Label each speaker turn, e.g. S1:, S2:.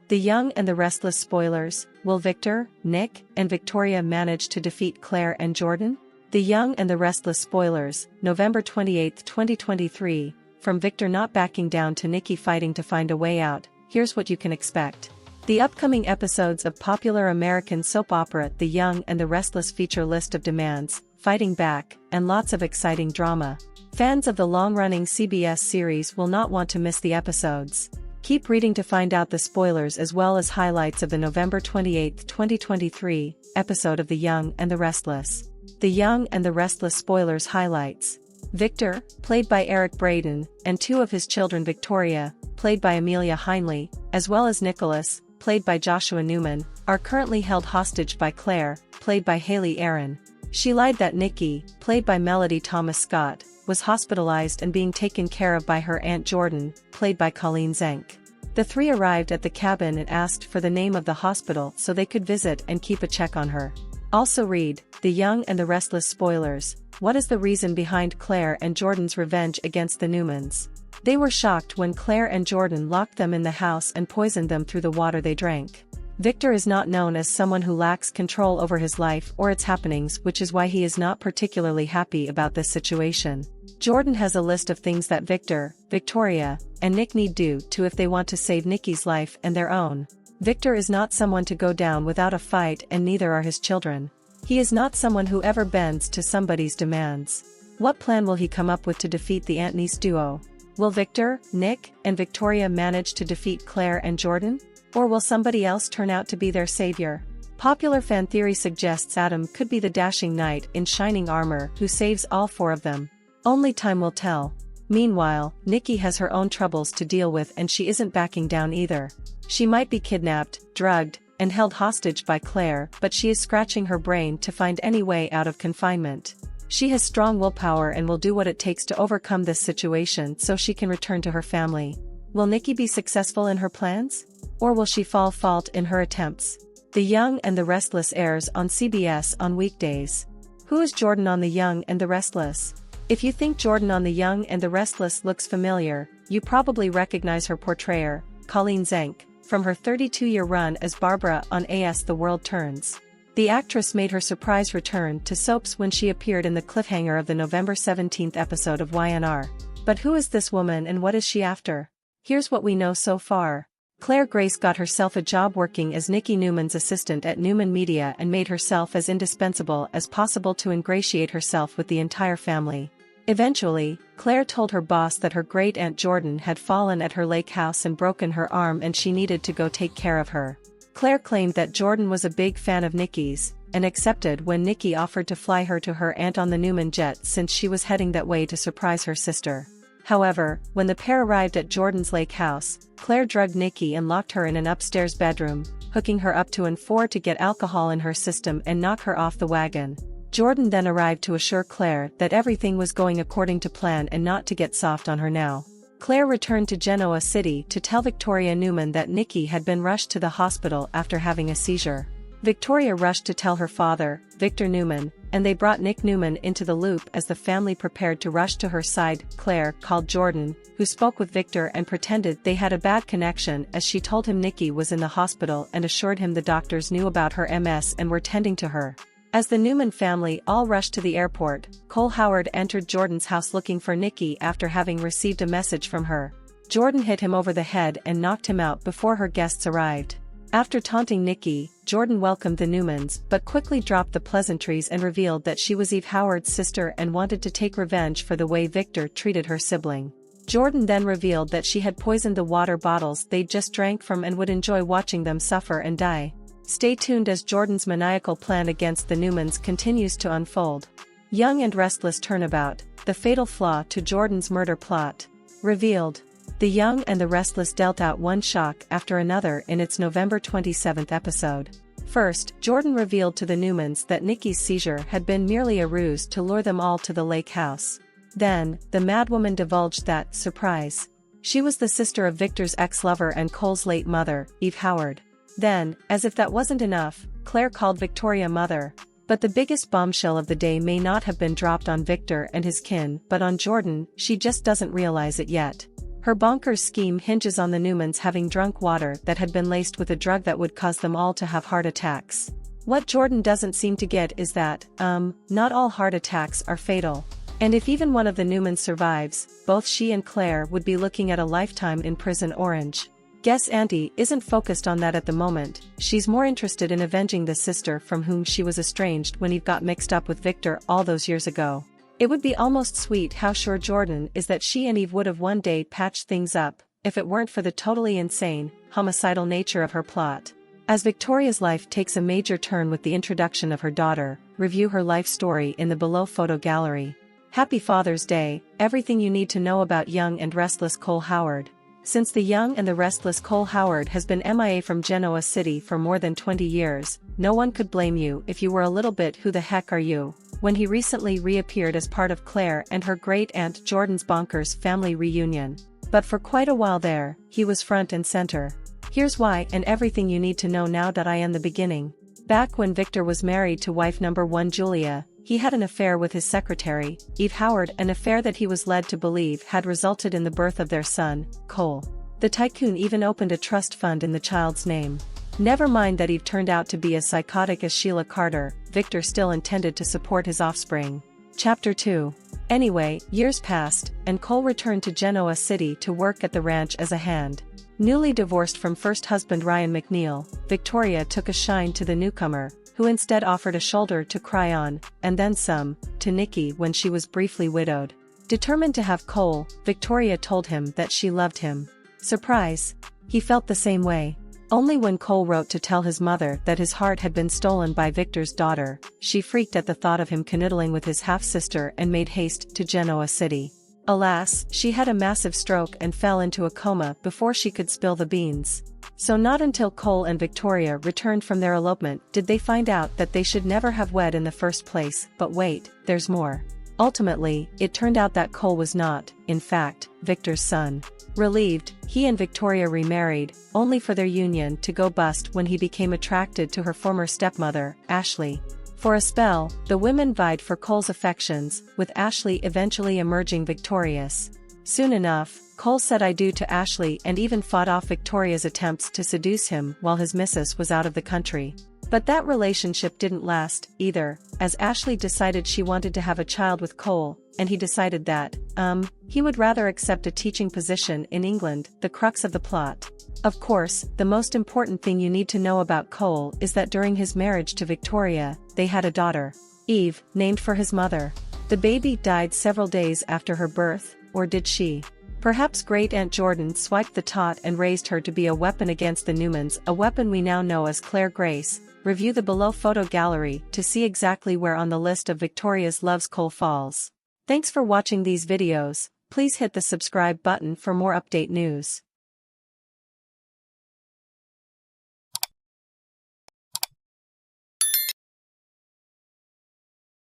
S1: The Young and the Restless spoilers. Will Victor, Nick, and Victoria manage to defeat Claire and Jordan? The Young and the Restless spoilers, November 28, 2023, from Victor not backing down to Nikki fighting to find a way out. Here's what you can expect. The upcoming episodes of popular American soap opera The Young and the Restless feature list of demands, fighting back, and lots of exciting drama. Fans of the long-running CBS series will not want to miss the episodes. Keep reading to find out the spoilers as well as highlights of the November 28, 2023, episode of The Young and the Restless. The Young and the Restless spoilers highlights. Victor, played by Eric Braeden, and two of his children Victoria, played by Amelia Heinle, as well as Nicholas, played by Joshua Newman, are currently held hostage by Claire, played by Haley Aaron. She lied that Nikki, played by Melody Thomas Scott, was hospitalized and being taken care of by her Aunt Jordan, played by Colleen Zenk. The three arrived at the cabin and asked for the name of the hospital so they could visit and keep a check on her. Also read, The Young and the Restless spoilers. What is the reason behind Claire and Jordan's revenge against the Newmans? They were shocked when Claire and Jordan locked them in the house and poisoned them through the water they drank. Victor is not known as someone who lacks control over his life or its happenings, which is why he is not particularly happy about this situation. Jordan has a list of things that Victor, Victoria, and Nick need do to if they want to save Nikki's life and their own. Victor is not someone to go down without a fight, and neither are his children. He is not someone who ever bends to somebody's demands. What plan will he come up with to defeat the aunt-niece duo? Will Victor, Nick, and Victoria manage to defeat Claire and Jordan? Or will somebody else turn out to be their savior? Popular fan theory suggests Adam could be the dashing knight in shining armor who saves all four of them. Only time will tell. Meanwhile, Nikki has her own troubles to deal with, and she isn't backing down either. She might be kidnapped, drugged, and held hostage by Claire, but she is scratching her brain to find any way out of confinement. She has strong willpower and will do what it takes to overcome this situation so she can return to her family. Will Nikki be successful in her plans? Or will she fall fault in her attempts? The Young and the Restless airs on CBS on weekdays. Who is Jordan on The Young and the Restless? If you think Jordan on The Young and the Restless looks familiar, you probably recognize her portrayer, Colleen Zenk, from her 32-year run as Barbara on As the World Turns. The actress made her surprise return to soaps when she appeared in the cliffhanger of the November 17th episode of YNR. But who is this woman and what is she after? Here's what we know so far. Claire Grace got herself a job working as Nikki Newman's assistant at Newman Media and made herself as indispensable as possible to ingratiate herself with the entire family. Eventually, Claire told her boss that her great-aunt Jordan had fallen at her lake house and broken her arm and she needed to go take care of her. Claire claimed that Jordan was a big fan of Nikki's, and accepted when Nikki offered to fly her to her aunt on the Newman jet since she was heading that way to surprise her sister. However, when the pair arrived at Jordan's lake house, Claire drugged Nikki and locked her in an upstairs bedroom, hooking her up to and for to get alcohol in her system and knock her off the wagon. Jordan then arrived to assure Claire that everything was going according to plan and not to get soft on her now. Claire returned to Genoa City to tell Victoria Newman that Nikki had been rushed to the hospital after having a seizure. Victoria rushed to tell her father, Victor Newman, and they brought Nick Newman into the loop as the family prepared to rush to her side. Claire called Jordan, who spoke with Victor and pretended they had a bad connection as she told him Nikki was in the hospital and assured him the doctors knew about her MS and were tending to her. As the Newman family all rushed to the airport, Cole Howard entered Jordan's house looking for Nikki after having received a message from her. Jordan hit him over the head and knocked him out before her guests arrived. After taunting Nikki, Jordan welcomed the Newmans but quickly dropped the pleasantries and revealed that she was Eve Howard's sister and wanted to take revenge for the way Victor treated her sibling. Jordan then revealed that she had poisoned the water bottles they just drank from and would enjoy watching them suffer and die. Stay tuned as Jordan's maniacal plan against the Newmans continues to unfold. Young and Restless turnabout, the fatal flaw to Jordan's murder plot. Revealed. The Young and the Restless dealt out one shock after another in its November 27th episode. First, Jordan revealed to the Newmans that Nikki's seizure had been merely a ruse to lure them all to the lake house. Then, the madwoman divulged that, surprise, she was the sister of Victor's ex-lover and Cole's late mother, Eve Howard. Then, as if that wasn't enough, Claire called Victoria mother. But the biggest bombshell of the day may not have been dropped on Victor and his kin but on Jordan. She just doesn't realize it yet. Her bonkers scheme hinges on the Newmans having drunk water that had been laced with a drug that would cause them all to have heart attacks. What Jordan doesn't seem to get is that, not all heart attacks are fatal. And if even one of the Newmans survives, both she and Claire would be looking at a lifetime in prison orange. Guess Auntie isn't focused on that at the moment, she's more interested in avenging the sister from whom she was estranged when Eve got mixed up with Victor all those years ago. It would be almost sweet how sure Jordan is that she and Eve would have one day patched things up, if it weren't for the totally insane, homicidal nature of her plot. As Victoria's life takes a major turn with the introduction of her daughter, review her life story in the below photo gallery. Happy Father's Day, everything you need to know about young and restless Cole Howard. Since the young and the restless Cole Howard has been MIA from Genoa City for more than 20 years, no one could blame you if you were a little bit "who the heck are you?" when he recently reappeared as part of Claire and her great-aunt Jordan's bonkers family reunion. But for quite a while there, he was front and center. Here's why and everything you need to know now that I am the beginning. Back when Victor was married to wife number 1 Julia, he had an affair with his secretary, Eve Howard, an affair that he was led to believe had resulted in the birth of their son, Cole. The tycoon even opened a trust fund in the child's name. Never mind that Eve turned out to be as psychotic as Sheila Carter, Victor still intended to support his offspring. Chapter 2. Anyway, years passed, and Cole returned to Genoa City to work at the ranch as a hand. Newly divorced from first husband Ryan McNeil, Victoria took a shine to the newcomer, who instead offered a shoulder to cry on, and then some, to Nikki when she was briefly widowed. Determined to have Cole, Victoria told him that she loved him. Surprise! He felt the same way. Only when Cole wrote to tell his mother that his heart had been stolen by Victor's daughter, she freaked at the thought of him canoodling with his half-sister and made haste to Genoa City. Alas, she had a massive stroke and fell into a coma before she could spill the beans. So not until Cole and Victoria returned from their elopement did they find out that they should never have wed in the first place. But wait, there's more. Ultimately, it turned out that Cole was not, in fact, Victor's son. Relieved, he and Victoria remarried, only for their union to go bust when he became attracted to her former stepmother, Ashley. For a spell, the women vied for Cole's affections, with Ashley eventually emerging victorious. Soon enough, Cole said "I do" to Ashley and even fought off Victoria's attempts to seduce him while his missus was out of the country. But that relationship didn't last, either, as Ashley decided she wanted to have a child with Cole, and he decided that, he would rather accept a teaching position in England, the crux of the plot. Of course, the most important thing you need to know about Cole is that during his marriage to Victoria, they had a daughter, Eve, named for his mother. The baby died several days after her birth, or did she? Perhaps Great-Aunt Jordan swiped the tot and raised her to be a weapon against the Newmans, a weapon we now know as Claire Grace. Review the below photo gallery to see exactly where on the list of Victoria's loves Cole falls. Thanks for watching these videos. Please hit the subscribe button for more update news.